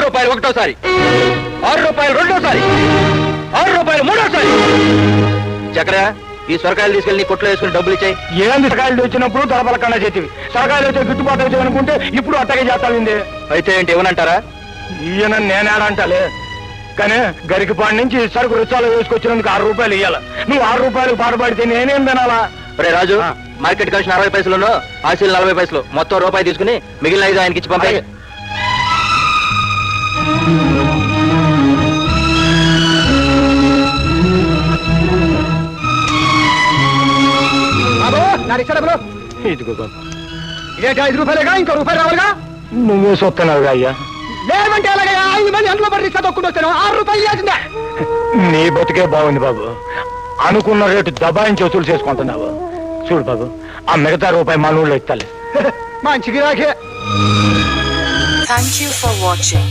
రూపాయలు ఒకటోసారి, 6 రూపాయలు రెండోసారి, 6 రూపాయలు మూడోసారి. చక్ర, ఈ సొరకాయలు తీసుకెళ్ళి నీ కొట్లో వేసుకుని డబ్బులు ఇచ్చాయి. ఏంది సకాయలు వచ్చినప్పుడు తలపలకన్నా చేతివి, సకాయలు వచ్చే గిట్టుబాటు అవుతాయి అనుకుంటే ఇప్పుడు అట్టగే చేస్తావింది. అయితే ఏంటి ఇవ్వనంటారా? ఈయన నేనేడంటాలే, కానీ గరికిపాడి నుంచి సరుకు రుచాలు వేసుకొచ్చినందుకు 6 రూపాయలు ఇయ్యాల. నువ్వు 6 రూపాయలు పాటుపడితే నేనేం తినాలా? రే రాజు, మార్కెట్ కమిషన్ 60 పైసలు, ఆశీలు 40 పైసలు, మొత్తం రూపాయి తీసుకుని మిగిలిన 5 ఆయనకి ఇచ్చి పంపాయి. ఇదిగో బాబు, ఇదేంటి 5 రూపాయలేగా, ఇంకో రూపాయలు రావాలిగా? నువ్వే సొత్తనావుగా అయ్యా. లేదంటే అలాగే 5 మంది ఎంట్లో పడి తొక్కుని వస్తాను, 6 రూపాయలు ఇవ్వాల్సిందే. నీ బతికే బాగుంది బాబు, అనుకున్న రేటు దబాయించి వసూలు చేసుకుంటున్నావు. చూడు బాబు, ఆ మిగతా రూపాయి మన ఊళ్ళో ఇస్తాలే. మంచి గిరాకే. Thank you for watching.